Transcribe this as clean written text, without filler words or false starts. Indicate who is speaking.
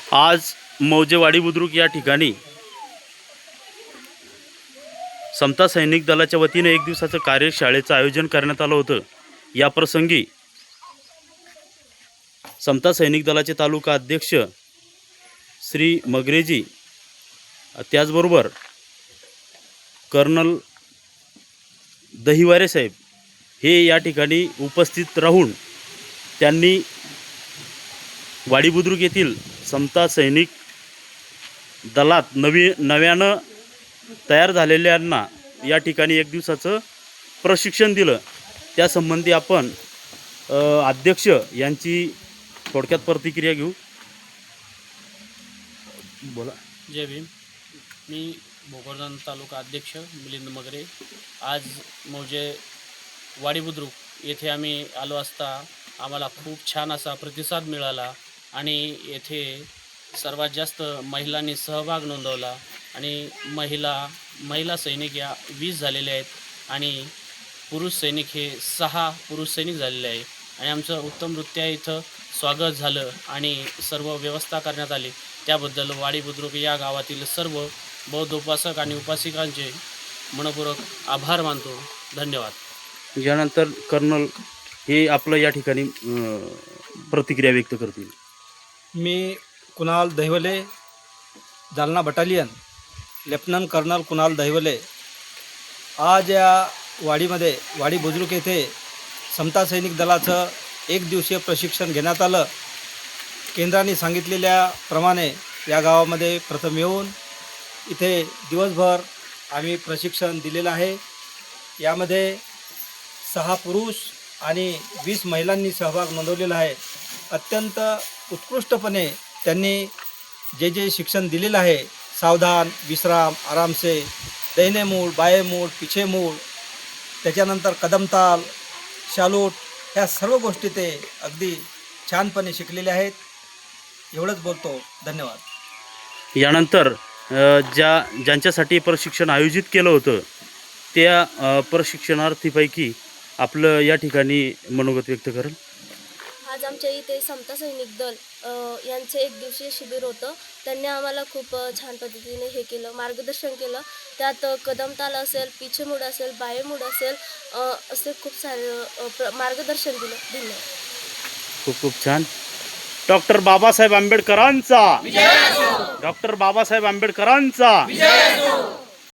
Speaker 1: आज मौजेवाडी बुद्रुक या ठिकाणी समता सैनिक दलाच्या वतीने एक दिवसाचं कार्यशाळेचं आयोजन करण्यात आलं होतं। या प्रसंगी समता सैनिक दलाचे तालुका अध्यक्ष श्री मगरेजी, त्याचबरोबर कर्नल दहिवारे साहेब हे या ठिकाणी उपस्थित राहून त्यांनी वाडी बुद्रुक येथील समता सैनिक दलात नव्यानं तयार झालेल्यांना या ठिकाणी एक दिवसाचं प्रशिक्षण दिलं। त्यासंबंधी आपण अध्यक्ष यांची थोडक्यात प्रतिक्रिया घेऊ। बोला।
Speaker 2: जय भीम। मी भोकरदन तालुका अध्यक्ष मिलिंद मगरे। आज मौजे वाडी बुद्रुक येथे आम्ही आलो असता आम्हाला खूप छान असा प्रतिसाद मिळाला आणि येथे सर्वात जास्त महिलांनी सहभाग नोंदवला आणि महिला सैनिक या 20 झालेले आहेत आणि पुरुष सैनिक हे 6 पुरुष सैनिक झालेले आहे आणि आमचं उत्तमरित्या इथं स्वागत झालं आणि सर्व व्यवस्था करण्यात आली। त्याबद्दल वाडी बुद्रुक या गावातील सर्व बौद्ध उपासक आणि उपासिकांचे मनपूर्वक आभार मानतो। धन्यवाद।
Speaker 1: यानंतर कर्नल हे आपलं या ठिकाणी प्रतिक्रिया व्यक्त करतील।
Speaker 3: मी Kunal Dahiwale, Jalna battalion, lieutenant colonel Kunal Dahiwale. आज या वाडी बुद्रुक येथे समता सैनिक दलाचं एक दिवसीय प्रशिक्षण घेण्यात आलं। केंद्राने सांगितलेल्याप्रमाणे या गावामध्ये प्रथम येऊन इथे दिवसभर आम्ही प्रशिक्षण दिलेलं आहे। यामध्ये 6 पुरुष आणि 20 महिलांनी सहभाग नोंदवलेला आहे। अत्यंत उत्कृष्टपणे त्यांनी जे शिक्षण दिलेलं आहे, सावधान, विश्राम, आराम से, दाहिने मूड, बाएं मूड, पीछे मूड, त्याच्यानंतर कदमताल, शालूट, ह्या सर्व गोष्टी ते अगदी छानपणे शिकलेले आहेत। एवढंच बोलतो। धन्यवाद।
Speaker 1: यानंतर ज्यांच्यासाठी प्रशिक्षण आयोजित केलं होतं त्या प्रशिक्षणार्थीपैकी आपलं या ठिकाणी मनोगत व्यक्त करेल।
Speaker 4: आज आमच्या इथे समता सैनिक दल यांचे एक दिवसीय शिबिर होतं। त्यांनी आम्हाला खूप छान पद्धतीने हे केलं, मार्गदर्शन केलं। त्यात कदमताल असेल, पीछे मूड असेल, बाये मूड असेल, असे खूप सारे मार्गदर्शन दिलं। धन्यवाद।
Speaker 1: खूप खूप छान। डॉक्टर बाबासाहेब आंबेडकरांचा, डॉक्टर बाबासाहेब आंबेडकरांचा।